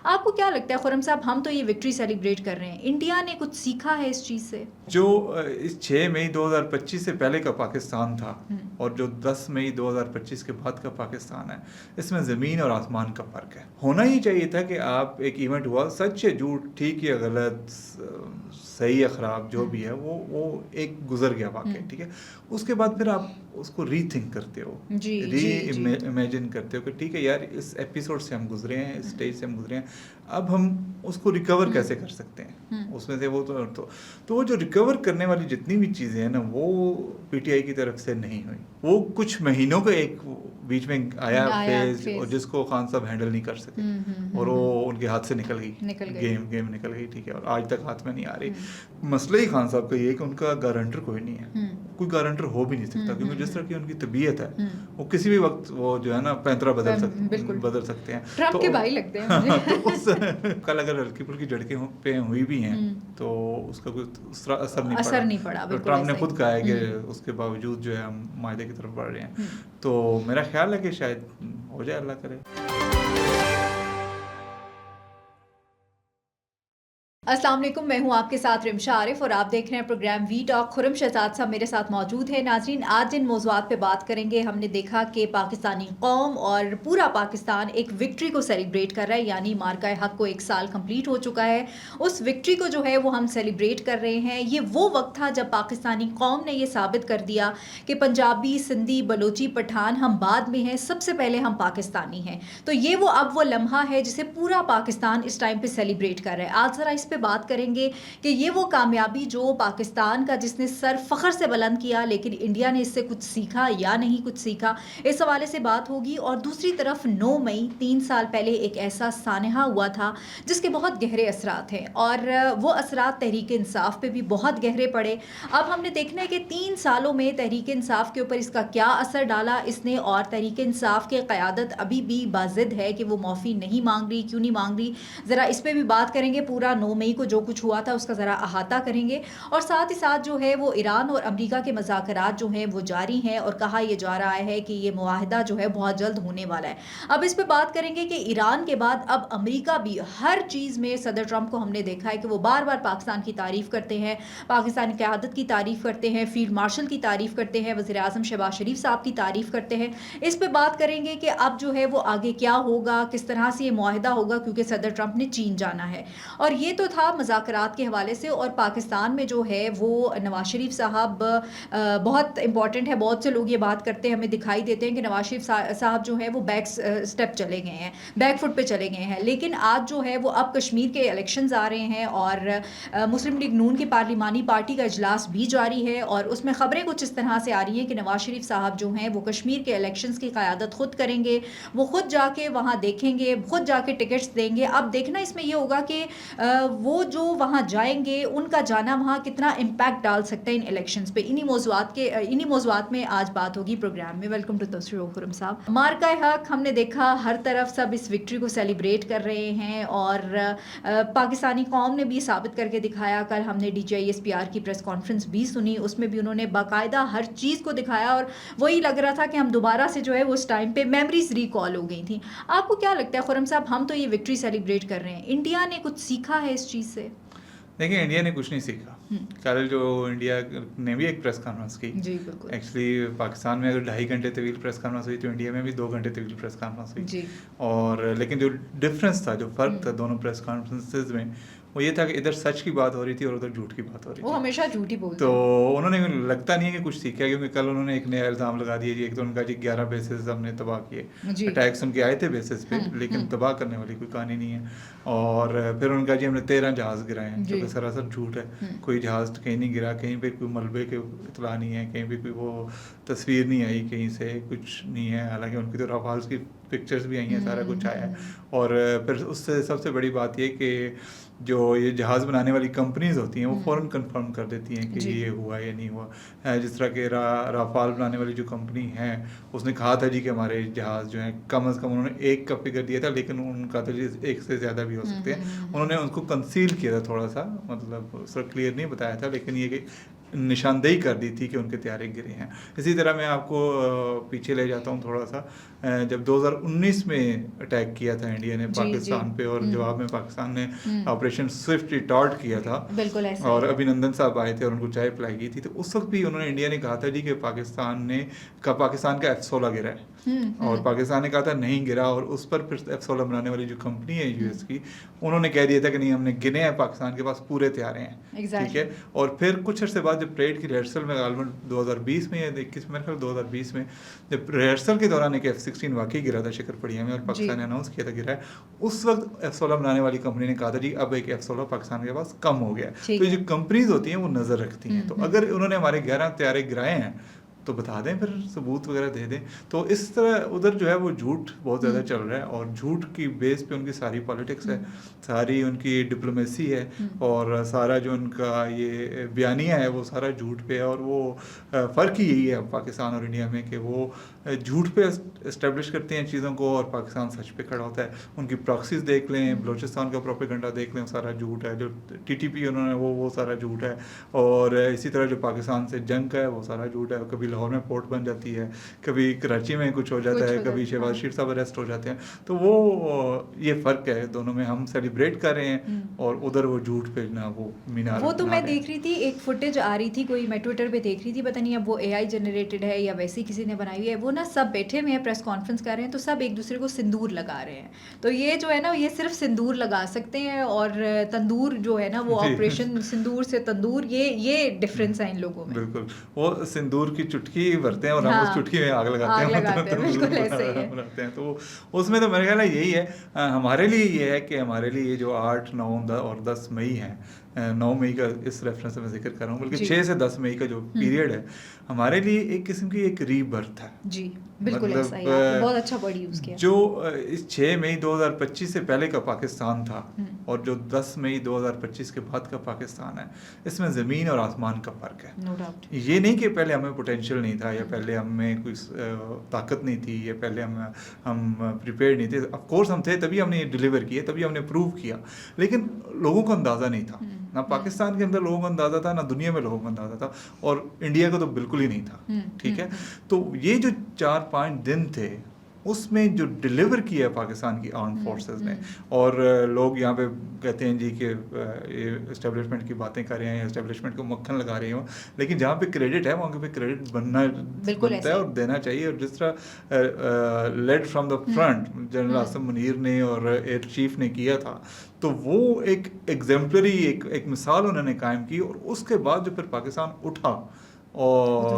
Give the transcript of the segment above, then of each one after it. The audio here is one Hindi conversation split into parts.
आपको क्या लगता है खुरम साहब, हम तो ये विक्ट्री सेलिब्रेट कर रहे हैं, इंडिया ने कुछ सीखा है इस चीज़ से? जो इस 6 मई 2025 से पहले का पाकिस्तान था और जो 10 मई 2025 के बाद का पाकिस्तान है, इसमें ज़मीन और आसमान का फ़र्क है। होना ही चाहिए था कि आप एक इवेंट हुआ, सच या झूठ, ठीक या गलत, सही या ख़राब, जो भी है वो एक गुजर गया वाक़या, ठीक है। उसके बाद फिर आप उसको रीथिंक करते हो, जी री जी जी। इमेजिन करते हो कि ठीक है यार, इस एपिसोड से हम गुजरे हैं, इस स्टेज से हम गुजरे हैं, अब हम उसको रिकवर कैसे कर सकते हैं। उसमें से वो तो वो जो रिकवर करने वाली जितनी भी चीज़ें हैं ना, वो पीटीआई की तरफ से नहीं हुई। वो कुछ महीनों का एक बीच में आया फेज, और जिसको खान साहब हैंडल नहीं कर सके, और वो उनके हाथ से निकल गई, गेम निकल गई, ठीक है, और आज तक हाथ में नहीं आ रही। मसला ही खान साहब का ये है कि उनका गारंटर कोई नहीं है, कोई गारंटर हो भी नहीं सकता, क्योंकि जिस तरह की उनकी तबीयत है, वो किसी भी वक्त वो जो है ना पैंतरा बदल सकते हैं। ट्रम्प के भाई लगते हैं मुझे। तो उस कल अगर हल्की फुल्की झड़कें पे हुई भी हैं तो उसका कोई असर नहीं पड़ा। तो ट्रम्प ने खुद कहा है कि उसके बावजूद जो है हम मायदे की तरफ बढ़ रहे हैं। तो मेरा ख्याल है कि शायद हो जाए, अल्लाह करे। अस्सलाम वालेकुम, मैं हूं आपके साथ रिमशा आरिफ और आप देख रहे हैं program we talk. Khurram Shahzad साहब मेरे साथ मौजूद है। नाज़रीन, आज जिन मौज़ूआत पे बात करेंगे, हमने देखा कि पाकिस्तानी कौम और पूरा पाकिस्तान एक विक्ट्री को सेलिब्रेट कर रहा है, यानी मार्का हक को 1 साल कंप्लीट हो चुका है। उस विक्ट्री को जो है वो हम सेलिब्रेट कर रहे हैं। ये वो वक्त था जब पाकिस्तानी कौम ने ये साबित कर दिया कि पंजाबी, सिंधी, बलोची, पठान हम बाद में हैं, सबसे पहले हम पाकिस्तानी हैं। तो ये वो अब वो लम्हा है जिसे पूरा पाकिस्तान इस टाइम पर सेलिब्रेट कर रहा है। आज ज़रा इस पे बात करेंगे कि ये वो कामयाबी जो पाकिस्तान का, जिसने सर फख्र से बुलंद किया, लेकिन इंडिया ने इससे कुछ सीखा या नहीं कुछ सीखा, इस हवाले से बात होगी। और दूसरी तरफ 9 मई 3 साल पहले एक ऐसा सानहा हुआ था जिसके बहुत गहरे असरात हैं, और वो असरात तहरीक इंसाफ पे भी बहुत गहरे पड़े। अब हमने देखना है कि 3 सालों में तहरीक इंसाफ के ऊपर इसका क्या असर डाला इसने, और तहरीक इंसाफ की क़यादत अभी भी बाजिद है कि वो माफ़ी नहीं मांग रही, क्यों नहीं मांग रही। ज़रा इस पर भी बात करेंगे। पूरा 9 मई को जो कुछ हुआ था उसका ज़रा अहाता करेंगे, और साथ ही साथ जो है वो ईरान और अमेरिका के मज़ाकरात जो हैं वो जारी हैं, और कहा यह जा रहा है कि ये मुआहदा जो है बहुत जल्द होने वाला है। अब इस पे बात करेंगे कि ईरान के बाद अब अमेरिका भी हर चीज़ में, सदर ट्रंप को हमने देखा है कि वो बार बार पाकिस्तान की तारीफ़ करते हैं, पाकिस्तान की क़यादत की तारीफ़ करते हैं, फील्ड मार्शल की तारीफ़ करते हैं, वज़ीर आज़म शहबाज शरीफ साहब की तारीफ़ करते हैं। इस पर बात करेंगे कि अब जो है वो आगे क्या होगा, किस तरह से ये मुआहदा होगा, क्योंकि सदर ट्रंप ने चीन जाना है। और ये तो था मज़ाकरात के हवाले से। और पाकिस्तान में जो है वो नवाज शरीफ साहब बहुत इंपॉर्टेंट है। बहुत से लोग ये बात करते हैं, हमें दिखाई देते हैं कि नवाज शरीफ साहब जो है वो बैक स्टेप चले गए हैं, बैक फुट पे चले गए हैं। लेकिन आज जो है वो अब कश्मीर के इलेक्शंस आ रहे हैं, और मुस्लिम लीग नून की पार्लिमानी पार्टी का इजलास भी जारी है, और उसमें ख़बरें कुछ इस तरह से आ रही हैं कि नवाज शरीफ साहब जो हैं वो कश्मीर के इलेक्शंस की क़यादत खुद करेंगे, वो खुद जाके वहाँ देखेंगे, खुद जाके टिकट्स देंगे। अब देखना इसमें यह होगा कि वो जो वहाँ जाएंगे, उनका जाना वहाँ कितना इम्पैक्ट डाल सकता है इन इलेक्शंस पे। इन्हीं मौज़ूआत में आज बात होगी प्रोग्राम में। वेलकम टू तस्वीर खुरम साहब। मार्का हक, हमने देखा हर तरफ सब इस विक्ट्री को सेलिब्रेट कर रहे हैं, और पाकिस्तानी कौम ने भी साबित करके दिखाया। कल हमने DGISPR की प्रेस कॉन्फ्रेंस भी सुनी, उसमें भी उन्होंने बाकायदा हर चीज़ को दिखाया, और वही लग रहा था कि हम दोबारा से जो है वो उस टाइम पे मेमोरीज रिकॉल हो गई थी। आपको क्या लगता है खुरम साहब, हम तो ये विक्ट्री सेलिब्रेट कर रहे हैं, इंडिया ने कुछ सीखा है इस चीज़ से? देखिए, इंडिया ने कुछ नहीं सीखा। कल जो इंडिया ने भी एक प्रेस कॉन्फ्रेंस की, जी बिल्कुल। एक्चुअली पाकिस्तान में अगर 2.5 घंटे तवील प्रेस कॉन्फ्रेंस हुई तो इंडिया में भी 2 घंटे तवील प्रेस कॉन्फ्रेंस हुई जी। और लेकिन जो डिफरेंस था, जो फ़र्क था दोनों प्रेस कॉन्फ्रेंसेज में, वो ये था कि इधर सच की बात हो रही थी और उधर झूठ की बात हो रही थी। वो हमेशा झूठ ही बोलते तो हैं। उन्होंने, लगता नहीं है कि कुछ सीखा, क्योंकि कल उन्होंने एक नया इल्ज़ाम लगा दिया जी। एक तो उनका जी 11 बेसिस हमने तबाह किए, अटैक्स उनके आए थे बेसिस पे, लेकिन तबाह करने वाली कोई कहानी नहीं है। और फिर उनका जी हमने 13 जहाज़ गिराए हैं, जो कि सरासर झूठ है। कोई जहाज़ कहीं नहीं गिरा, कहीं पे कोई मलबे के इतला नहीं है, कहीं पे कोई वो तस्वीर नहीं आई, कहीं से कुछ नहीं है। हालांकि उनकी तो रफाल्स की पिक्चर्स भी आई हैं, सारा कुछ आया है। और फिर उससे सबसे बड़ी बात ये कि जो ये जहाज़ बनाने वाली कंपनीज होती हैं वो फ़ौरन कंफर्म कर देती हैं कि ये हुआ या नहीं हुआ है। जिस तरह के राफाल बनाने वाली जो कंपनी है, उसने कहा था जी कि हमारे जहाज़ जो हैं कम से कम, उन्होंने 1 का फिगर दिया था, लेकिन उनका तो जी 1 से ज़्यादा भी हो सकते हैं। उन्होंने उसको कंसील किया था थोड़ा सा, मतलब सर क्लियर नहीं बताया था, लेकिन ये कि निशानदेही कर दी थी कि उनके तैयारे गिरे हैं। इसी तरह मैं आपको पीछे ले जाता हूँ थोड़ा सा, जब 2019 में अटैक किया था इंडिया ने पाकिस्तान पे, और जवाब में पाकिस्तान ने ऑपरेशन स्विफ्ट रिटॉर्ट किया था, बिल्कुल ऐसा और अभिनंदन साहब आए थे और उनको चाय पिलाई की थी, तो उस वक्त भी उन्होंने, इंडिया ने कहा था जी कि पाकिस्तान का F-16 गिरा है, और पाकिस्तान ने कहा था नहीं गिरा, और उस पर फिर F-16 बनाने वाली जो कंपनी है यूएस की, उन्होंने कह दिया था कि नहीं हमने गिने हैं, पाकिस्तान के पास पूरे तैयार हैं, ठीक है। और फिर कुछ अर्से बाद जब परेड की रिहर्सल में गालमन 2020 में या 21 में, 2020 में जब रिहर्सल के दौरान एक F-16 वाकई गिरा था शिकरपड़िया में, और पाकिस्तान ने अनाउंस किया था गिरा है, उस वक्त F-16 बनाने वाली कंपनी ने कहा था जी अब एक F-16 पाकिस्तान के पास कम हो गया। तो जो कंपनीज होती हैं वो नज़र रखती हैं, तो अगर उन्होंने हमारे 11 तैयारे गिराए हैं तो बता दें, फिर सबूत वगैरह दे दें। तो इस तरह उधर जो है वो झूठ बहुत ज़्यादा चल रहा है, और झूठ की बेस पे उनकी सारी पॉलिटिक्स है, सारी उनकी डिप्लोमेसी है, और सारा जो उनका ये बयानिया है वो सारा झूठ पे है। और वो फ़र्क ही यही है पाकिस्तान और इंडिया में कि वो झूठ पे इस्टेब्लिश करते हैं चीज़ों को, और पाकिस्तान सच पे खड़ा होता है। उनकी प्रॉक्सीज देख लें, बलूचिस्तान का प्रोपेगेंडा देख लें, सारा झूठ है। जो TTP उन्होंने वो सारा झूठ है, और इसी तरह जो पाकिस्तान से जंग का है वो सारा झूठ है। कभी लाहौर में पोर्ट बन जाती है, कभी कराची में कुछ हो जाता है, कभी शहबाज शरीफ साहब अरेस्ट हो जाते हैं। तो वो ये फ़र्क है दोनों में, हम सेलिब्रेट कर रहे हैं और उधर वो झूठ पे ना वो मीनार। वो तो मैं देख रही थी, एक फुटेज आ रही थी, कोई मैं ट्विटर पे देख रही थी, पता नहीं अब वो AI जनरेटेड है या वैसे ही किसी ने बनाई हुई है, वो ना सब बैठे हुए हैं, प्रेस कॉन्फ्रेंस कर रहे हैं, तो सब एक दूसरे को सिंदूर लगा रहे हैं। तो ये जो है ना, ये सिर्फ सिंदूर लगा सकते हैं, और तंदूर जो है ना वो ऑपरेशन सिंदूर से तंदूर, ये डिफरेंस है इन लोगों में। बिल्कुल, वो सिंदूर की चुटकी भरते हैं और हम उस चुटकी में आग लगाते हैं, बिल्कुल ऐसे ही है। बनाते हैं। तो उसमें तो मेरे ख्याल है यही है, हमारे लिए ये है कि हमारे लिए ये जो 8, 9 और 10 मई है, 9 मई का इस रेफरेंस से मैं जिक्र कर रहा हूँ, बल्कि 6 से 10 मई का जो पीरियड है हमारे लिए एक किस्म की एक रीबर्थ है जी। बिल्कुल मतलब, ऐसा ही, आपने बहुत अच्छा वर्ड यूज़ किया। जो इस 6 मई 2025 से पहले का पाकिस्तान था और जो 10 मई 2025 के बाद का पाकिस्तान है, इसमें ज़मीन और आसमान का फ़र्क है। No doubt. ये नहीं कि पहले हमें पोटेंशियल नहीं था, या पहले हमें कोई ताकत नहीं थी, या पहले हम प्रिपेयर्ड नहीं थे। ऑफ कोर्स हम थे, तभी हमने ये डिलीवर किए, तभी हमने प्रूव किया, लेकिन लोगों को अंदाज़ा नहीं था। ना पाकिस्तान के अंदर लोगों को अंदाज़ा था, ना दुनिया में लोगों को अंदाज़ा था, और इंडिया को तो बिल्कुल ही नहीं था। ठीक है, तो ये जो 4-5 दिन थे उसमें जो डिलीवर किया पाकिस्तान की आर्म फोर्सेस ने, और लोग यहाँ पे कहते हैं जी कि ये इस्टेब्लिशमेंट की बातें कर रहे हैं, इस्टेब्लिशमेंट को मक्खन लगा रहे हो, लेकिन जहाँ पे क्रेडिट है वहाँ पे क्रेडिट बनता है और देना चाहिए। और जिस तरह led from the front general Asim Munir ने और एयर चीफ ने किया था, तो वो एक एग्जेम्पलरी एक मिसाल उन्होंने कायम की, और उसके बाद जो फिर पाकिस्तान उठा और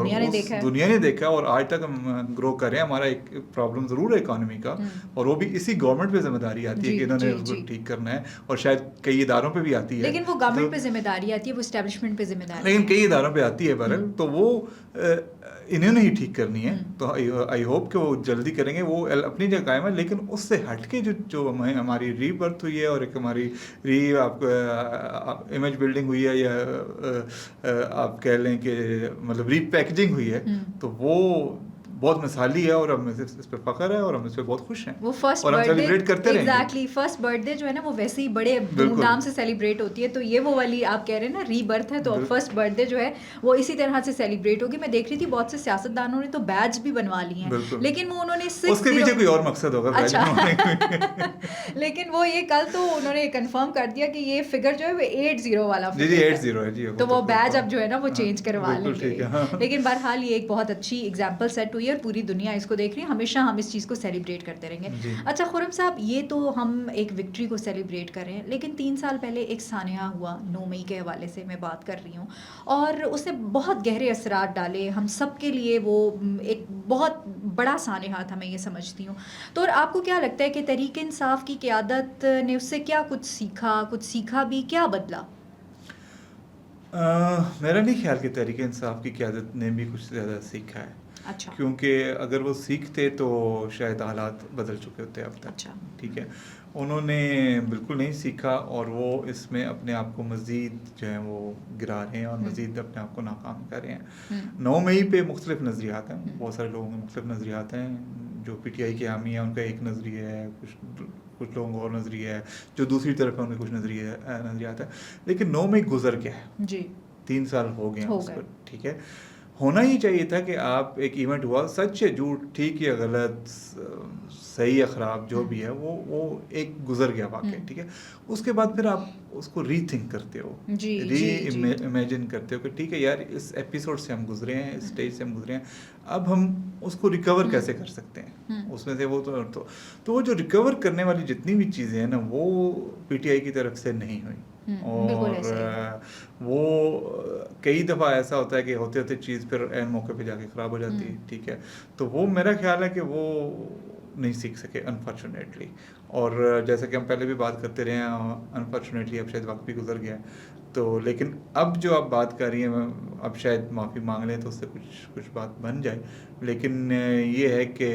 दुनिया ने देखा, और आज तक हम ग्रो कर रहे हैं। हमारा एक प्रॉब्लम ज़रूर है इकोनॉमी का, और वो भी इसी गवर्नमेंट पे जिम्मेदारी आती है कि इन्होंने उसको ठीक करना है, और शायद कई इदारों पे भी आती है, लेकिन वो गवर्नमेंट पे जिम्मेदारी आती है, वो एस्टेब्लिशमेंट पे जिम्मेदारी, लेकिन कई इदारों पे आती है बहरहाल, तो वो इन्होंने ही ठीक करनी है। तो आई होप कि वो जल्दी करेंगे, वो अपनी जगह कायम है, लेकिन उससे हट के जो हमारी रीबर्थ हुई है, और एक हमारी इमेज बिल्डिंग हुई है, या आप कह लें कि मतलब रीपैकेजिंग हुई है, तो वो बहुत मिसाली है, और हम इस पे फख्र है, और हम इस पे बहुत खुश हैं। वो फर्स्ट और हम सेलिब्रेट करते रहेंगे। एग्जैक्टली, फर्स्ट बर्थडे जो है ना वो वैसे ही बड़े धूमधाम से सेलिब्रेट होती है, तो ये वो वाली आप कह रहे हैं ना रीबर्थ है, तो अब फर्स्ट बर्थडे जो है वो इसी तरह से सेलिब्रेट होगी। मैं देख रही थी बहुत से सियासतदानों ने तो बैज भी बनवा लिए हैं, लेकिन वो उन्होंने उसके पीछे कोई और मकसद होगा। अच्छा लेकिन वो ये कल तो उन्होंने कंफर्म कर दिया कि ये फिगर जो है वो 80 वाला जी 80 है जी, तो वो बैज अब जो है ना वो चेंज करवा लेंगे। लेकिन बहरहाल ये एक बहुत अच्छी एग्जाम्पल सेट हुई है, और पूरी दुनिया इसको देख रही है। हमेशा हम इस चीज़ को सेलिब्रेट करते रहेंगे। अच्छा खुर्रम साहब, ये तो हम एक विक्ट्री को सेलिब्रेट कर रहे हैं, लेकिन 3 साल पहले एक सानिया हुआ, 9 मई के हवाले से मैं बात कर रही हूँ, और उसने बहुत गहरे असरात डाले हम सब के लिए। वो एक बहुत बड़ा सानिया था, मैं ये समझती हूँ। तो और आपको क्या लगता है कि तहरीक इंसाफ की क़यादत ने उससे क्या कुछ सीखा भी, क्या बदला? मेरा नहीं ख्याल कि तहरीक इंसाफ की क़यादत ने भी कुछ ज़्यादा सीखा है। अच्छा। क्योंकि अगर वो सीखते तो शायद हालात बदल चुके होते अब तक। अच्छा। ठीक है, उन्होंने बिल्कुल नहीं सीखा, और वो इसमें अपने आप को मज़ीद जो है वो गिरा रहे हैं, और मज़ीद अपने आप को नाकाम कर रहे हैं। 9 मई पे मुख्तलिफ नज़रियात हैं, बहुत सारे लोगों के मुख्तलिफ नज़रियात हैं। जो PTI के हामी हैं उनका एक नज़रिया है, कुछ लोगों का और नज़रिया है, जो दूसरी तरफ है उनके कुछ नज़रियात है। लेकिन 9 मई गुजर गया है जी, 3 साल हो गए हैं हो उसको, गए। ठीक है। होना ही चाहिए था कि आप एक इवेंट हुआ, सच है झूठ, ठीक या गलत, सही या खराब, जो भी है वो एक गुजर गया वाक़या, ठीक है। उसके बाद फिर आप उसको रीथिंक करते हो, जी री जी जी इमेजिन करते हो कि ठीक है यार, इस एपिसोड से हम गुजरे हैं, इस स्टेज से हम गुजरे हैं, अब हम उसको रिकवर कैसे कर सकते हैं। उसमें से वो तो वो जो रिकवर करने वाली जितनी भी चीज़ें हैं ना, वो पीटीआई की तरफ से नहीं हुई। बिल्कुल और ऐसा ही है। वो कई दफ़ा ऐसा होता है कि होते होते चीज़ फिर एन मौके पे जाके ख़राब हो जाती है, ठीक है। तो वो मेरा ख्याल है कि वो नहीं सीख सके अनफॉर्चुनेटली। और जैसा कि हम पहले भी बात करते रहे हैं, अनफॉर्चुनेटली अब शायद वक्त भी गुजर गया है। तो लेकिन अब जो आप बात कर रही हैं, अब शायद माफ़ी मांग लें तो उससे कुछ कुछ बात बन जाए। लेकिन ये है कि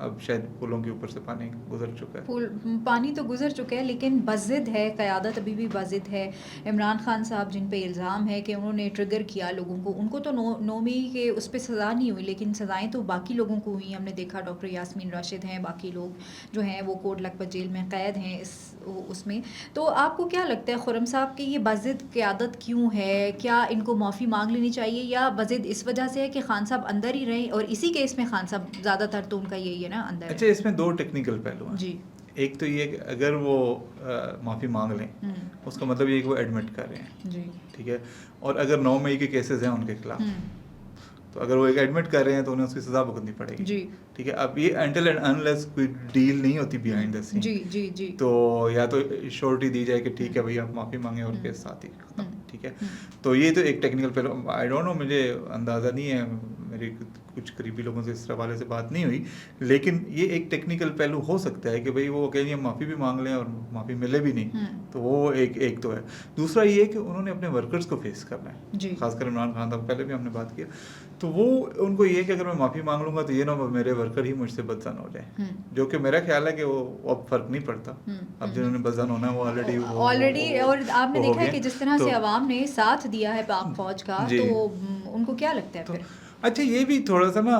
अब शायद पुलों के ऊपर से पानी गुजर चुका है। पानी तो गुजर चुका है, लेकिन बज़िद है, क़यादत अभी भी बज़िद है। इमरान खान साहब जिन पे इल्ज़ाम है कि उन्होंने ट्रिगर किया लोगों को, उनको तो नोमी के उस पे सज़ा नहीं हुई, लेकिन सज़ाएं तो बाकी लोगों को हुई। हमने देखा डॉक्टर यास्मीन राशिद हैं, बाकी लोग जो हैं वो कोट लखपत जेल में क़ैद हैं उसमें। तो आपको क्या लगता है खुर्रम साहब की ये बज़िद क़यादत क्यों है? क्या इनको माफ़ी मांग लेनी चाहिए, या बज़िद इस वजह से है कि खान साहब अंदर ही रहें, और इसी केस में खान साहब ज़्यादातर तो उनका यही है ना, अंदर अच्छा, है। इसमें 2 टेक्निकल पहलू हैं। जी। एक तो ये कि अगर वो माफ़ी मांग लें, उसका मतलब ये है कि वो एडमिट कर रहे हैं, जी। ठीक है। और अगर 9 मई के केसेस हैं उनके खिलाफ, तो अगर वो एक एडमिट कर रहे हैं तो उन्हें उसकी सज़ा भुगतनी पड़ेगी, जी। ठीक है। अब ये अनटिल एंड अनलेस कोई डील नहीं होती बिहाइंड द सीन, जी जी जी तो या तो श्योरिटी दी जाए कि ठीक है भाई आप माफ़ी मांगे और केस साथ ही खत्म, ठीक है। तो ये तो एक टेक्निकल पहलू, आई डोंट नो, मुझे अंदाज़ा नहीं है, मेरी कुछ करीबी लोगों से इस हवाले से बात नहीं हुई, लेकिन ये एक टेक्निकल पहलू हो सकता है कि भाई वो कहेंगे हम माफ़ी भी मांग लें और माफ़ी मिले भी नहीं, तो वो एक तो है। दूसरा ये है कि उन्होंने अपने वर्कर्स को फेस करना है, खासकर इमरान खान साहब, पहले भी हमने बात किया। तो वो उनको ये है कि अगर मैं माफ़ी मांग लूँगा तो ये ना मेरे वर्कर ही मुझसे बदजन हो जाए, जो कि मेरा ख्याल है कि वो अब फ़र्क नहीं पड़ता। अब जिन्होंने बदजन होना है वो ऑलरेडी और आपने देखा है कि जिस तरह से तो अवाम ने साथ दिया है पाक फौज का, जी, तो उनको क्या लगता है तो फिर? अच्छा, ये भी थोड़ा सा ना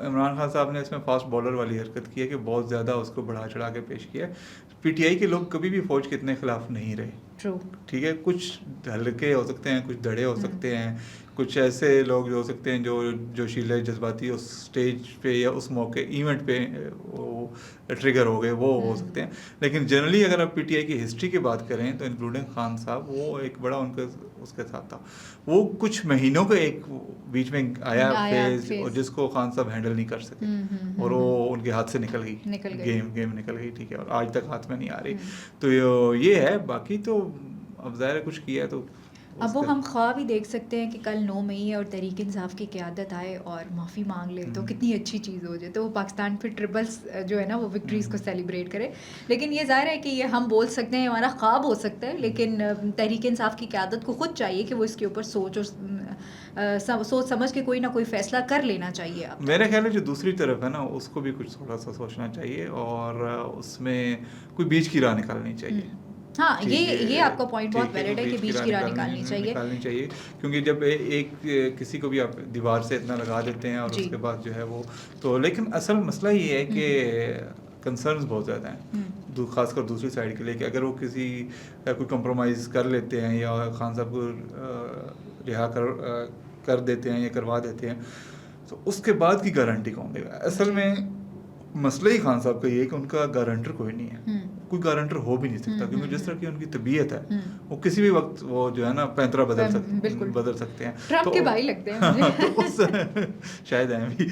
इमरान खान साहब ने इसमें फास्ट बॉलर वाली हरकत की है कि बहुत ज़्यादा उसको बढ़ा चढ़ा के पेश किया है। पीटीआई के लोग कभी भी फ़ौज के इतने खिलाफ नहीं रहे, ट्रू, ठीक है। कुछ हल्के हो सकते हैं, कुछ धड़े हो सकते हैं, कुछ ऐसे लोग जो हो सकते हैं जो जोशीले जज्बाती उस स्टेज पे या उस मौके इवेंट पे वो ट्रिगर हो गए, वो हो सकते हैं। लेकिन जनरली अगर आप पीटीआई की हिस्ट्री की बात करें तो इंक्लूडिंग खान साहब, वो एक बड़ा उनका उसके साथ था। वो कुछ महीनों का एक बीच में आया फेज, और जिसको खान साहब हैंडल नहीं कर सके, और वो उनके हाथ से निकल गई, गेम निकल गई, ठीक है। और आज तक हाथ में नहीं आ रही। तो ये है, बाकी तो अब ज़ाहिर कुछ किया है तो अब वो हम ख्वाब ही देख सकते हैं कि कल 9 मई है और तहरीक इंसाफ की क़यादत आए और माफ़ी मांग ले, तो कितनी अच्छी चीज़ हो जाए। तो वो पाकिस्तान फिर ट्रिपल्स जो है ना वो विक्ट्रीज़ को सेलिब्रेट करे। लेकिन ये ज़ाहिर है कि ये हम बोल सकते हैं, हमारा ख्वाब हो सकता है, लेकिन तहरीक इंसाफ की क़यादत को ख़ुद चाहिए कि वो इसके ऊपर सोच और सोच समझ के कोई ना कोई फ़ैसला कर लेना चाहिए। अब मेरा ख्याल है जो दूसरी तरफ है ना, उसको भी कुछ थोड़ा सा सोचना चाहिए और उसमें कोई बीच की राह निकालनी चाहिए। हाँ, ये आपका पॉइंट बहुत वैलिड है कि बीच की राह निकालनी चाहिए। क्योंकि जब एक किसी को भी आप दीवार से इतना लगा देते हैं और उसके बाद जो है वो तो, लेकिन असल मसला ये है कि कंसर्न्स बहुत ज़्यादा हैं, खासकर दूसरी साइड के लिए, कि अगर वो किसी कोई कंप्रोमाइज़ कर लेते हैं या खान साहब को रिहा कर देते हैं या करवा देते हैं, तो उसके बाद की गारंटी कौन देगा? असल में मसला ही खान साहब का ये है कि उनका गारंटर कोई नहीं है, कोई गारंटर हो भी नहीं सकता, क्योंकि जिस तरह की उनकी तबीयत है, वो किसी भी वक्त वो जो है ना पैंतरा बदल सकते हैं। ट्रम्प के भाई लगते हैं मुझे। तो उस शायद हैं भी,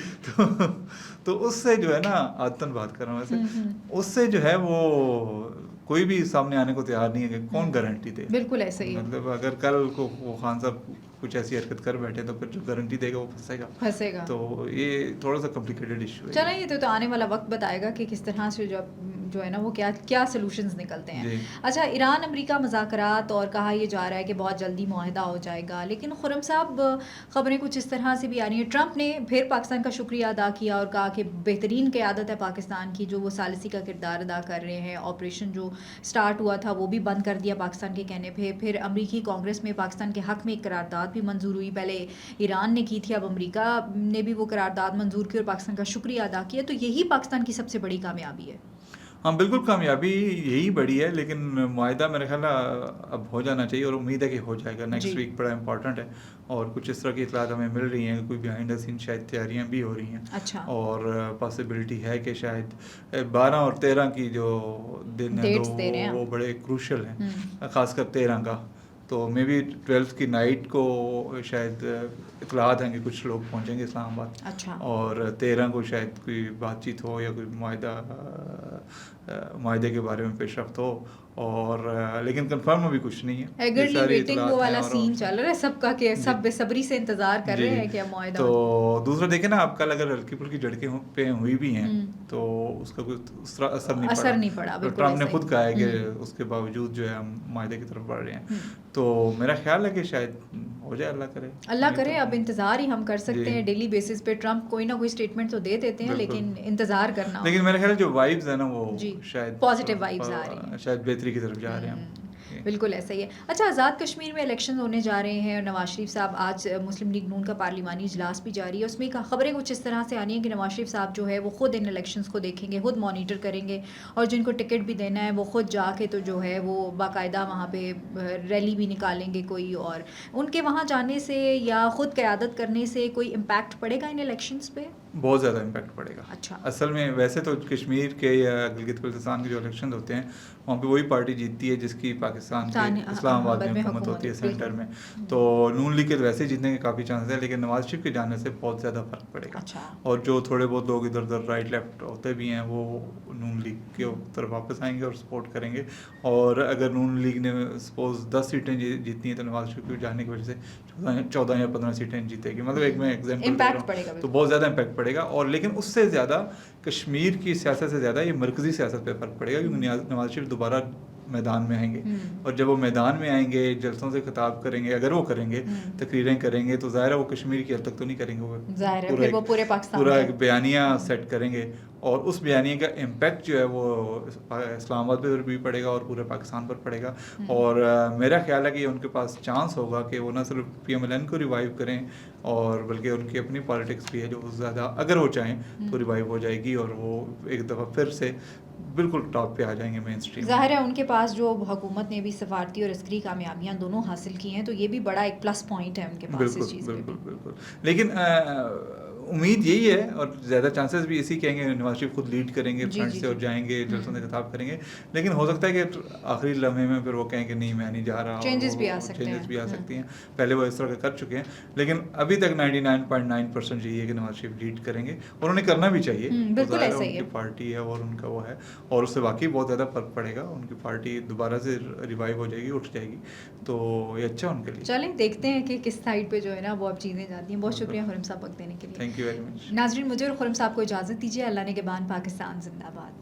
तो उससे जो है ना, आदतन बात कर रहा हूँ वैसे, उससे जो है वो कोई भी सामने आने को तैयार नहीं है कि कौन गारंटी दे। बिल्कुल ऐसे ही, मतलब अगर कल को वो खान साहब कुछ ऐसी हरकत कर बैठे तो फिर जो गारंटी देगा वो फंसेगा। तो ये थोड़ा सा कॉम्प्लिकेटेड इशू है। चलो, ये तो आने वाला वक्त बताएगा कि किस तरह से जो है ना वो क्या सॉल्यूशंस निकलते हैं। अच्छा, ईरान अमेरिका मुज़ाकरात, और कहा यह जा रहा है कि बहुत जल्दी मुआहदा हो जाएगा, लेकिन खुर्रम साहब ख़बरें कुछ इस तरह से भी आ रही हैं। ट्रंप ने फिर पाकिस्तान का शुक्रिया अदा किया और कहा कि बेहतरीन क़यादत है पाकिस्तान की, जो वो सालिसी का किरदार अदा कर रहे हैं। ऑपरेशन जो स्टार्ट हुआ था वो भी बंद कर दिया पाकिस्तान के कहने पे। फिर अमरीकी कांग्रेस में पाकिस्तान के हक़ में एक करारदाद भी मंजूर हुई, पहले ईरान ने की थी, अब अमेरिका ने भी वो करारदाद मंजूर की और पाकिस्तान का शुक्रिया अदा किया। तो यही पाकिस्तान की सबसे बड़ी कामयाबी है। हाँ, बिल्कुल कामयाबी यही बड़ी है, लेकिन मुआहिदा मेरे ख्याल अब हो जाना चाहिए और उम्मीद है कि हो जाएगा। नेक्स्ट वीक बड़ा इंपॉर्टेंट है और कुछ इस तरह की इतलात हमें मिल रही हैं, कोई बिहाइंड द सीन शायद तैयारियां भी हो रही हैं। अच्छा। और पॉसिबिलिटी है कि शायद 12 और 13 की जो दिन है वो बड़े क्रूशल हैं, ख़ासकर 13 का। तो मे बी 12 की नाइट को शायद इतलात हैं कि कुछ लोग पहुंचेंगे इस्लामाबाद। अच्छा। और 13 को शायद कोई बातचीत हो या कोई मुआहिदे के बारे में पेशरफ्त हो, और लेकिन कंफर्म अभी कुछ नहीं है। एगरली वेटिंग वो वाला सीन चल रहा है सबका, कि सब बेसब्री से इंतजार कर रहे हैं कि अब मुआहिदा। तो दूसरा देखें ना, आप कल अगर हल्की फुल्की झड़कें पे हुई भी हैं तो उसका कोई असर नहीं पड़ा। तो ट्रम्प ने खुद कहा है कि उसके बावजूद जो है हम मुआहिदे की तरफ बढ़ रहे हैं। तो मेरा ख्याल है कि शायद हो जाए, अल्लाह करे। अब इंतजार ही हम कर सकते हैं डेली बेसिस पे। ट्रम्प कोई ना कोई स्टेटमेंट तो दे देते हैं, लेकिन इंतजार करना। लेकिन मेरा ख्याल है जो वाइब्स है ना वो शायद पॉजिटिव वाइब्स आ रही हैं, शायद बेहतरी की तरफ जा रहे हैं। बिल्कुल ऐसा ही है। अच्छा, आज़ाद कश्मीर में इलेक्शन होने जा रहे हैं और नवाज शरीफ साहब, आज मुस्लिम लीग नून का पार्लिमानी इजलास भी जारी है, उसमें खबरें कुछ इस तरह से आनी है कि नवाज शरीफ साहब जो है वो खुद इन इलेक्शंस को देखेंगे, खुद मॉनिटर करेंगे, और जिनको टिकट भी देना है वो खुद जाके तो जो है वो बाकायदा वहाँ पे रैली भी निकालेंगे कोई। और उनके वहाँ जाने से या खुद क़यादत करने से कोई इम्पैक्ट पड़ेगा इन इलेक्शंस पे? बहुत ज़्यादा इम्पैक्ट पड़ेगा। अच्छा। असल में वैसे तो कश्मीर के या गिलगित बल्तिस्तान के जो इलेक्शन होते हैं वहाँ पे वही पार्टी जीतती है जिसकी पाकिस्तान के इस्लामाबाद में हुकूमत होती है सेंटर में। तो नून लीग के वैसे जीतने के काफ़ी चांसेस है, लेकिन नवाज शरीफ के जाने से बहुत ज़्यादा फ़र्क पड़ेगा। अच्छा। और जो थोड़े बहुत लोग इधर उधर राइट लेफ्ट होते भी हैं वो नून लीग के तरफ वापस आएंगे और सपोर्ट करेंगे। और अगर नून लीग ने सपोज 10 सीटें जीतनी है तो नवाज शरीफ के जाने की वजह से 14 या 15 सीटें जीतेगी। मतलब एक मैं एग्जाम्पल पड़ेगा, तो बहुत ज़्यादा इम्पैक्ट पड़ेगा। और लेकिन उससे ज़्यादा कश्मीर की सियासत से ज़्यादा ये मरकज़ी सियासत पे फ़र्क पड़ेगा, क्योंकि नवाज शरीफ दोबारा मैदान में आएंगे। और जब वो मैदान में आएंगे, जलसों से खिताब करेंगे, अगर वो करेंगे, तकरीरें करेंगे, तो ज़ाहिर है वो कश्मीर की हद तक तो नहीं करेंगे, वो पूरे पाकिस्तान पूरा एक बयानिया सेट करेंगे। और उस बयानिए का इम्पैक्ट जो है वो इस्लामाबाद पर भी पड़ेगा और पूरे पाकिस्तान पर पड़ेगा। और मेरा ख्याल है कि उनके पास चांस होगा कि वो न सिर्फ PMLN को रिवाइव करें, और बल्कि उनकी अपनी पॉलिटिक्स भी है जो ज़्यादा, अगर वो चाहें तो रिवाइव हो जाएगी और वो एक दफ़ा फिर से बिल्कुल टॉप पे आ जाएंगे मेन स्ट्रीम। ज़ाहिर है उनके पास जो हुकूमत ने भी सफारती और अस्करी कामयाबियाँ दोनों हासिल की हैं, तो ये भी बड़ा एक प्लस पॉइंट है उनके पास इस चीज़ में। बिल्कुल। लेकिन उम्मीद यही है और ज़्यादा चांसेस भी इसी कहेंगे नवाज शरीफ खुद लीड करेंगे फ्रंट से और जाएंगे, जलसों से खिताब करेंगे। लेकिन हो सकता है कि आखिरी लम्हे में फिर वो कहें कि नहीं मैं नहीं जा रहा, चेंजेस भी आ सकती हैं। पहले वो इस तरह का कर चुके हैं, लेकिन अभी तक 99.9% यही है कि नवाज शरीफ लीड करेंगे और उन्हें करना भी चाहिए। बिल्कुल ऐसा ही है, उनकी पार्टी है और उनका वो है, और उससे वाकई बहुत ज़्यादा फर्क पड़ेगा। उनकी पार्टी दोबारा से रिवाइव हो जाएगी, उठ जाएगी, तो ये अच्छा उनके लिए। चलें देखते हैं कि किस साइड पे जो है ना वो अब चीज़ें जाती हैं। बहुत शुक्रिया खुरम साहब वक्त देने के लिए। Thank you very much. नाज़रीन, मुझे और खुरम साहब को इजाज़त दीजिए। अल्लाह ने के बाद पाकिस्तान जिंदाबाद।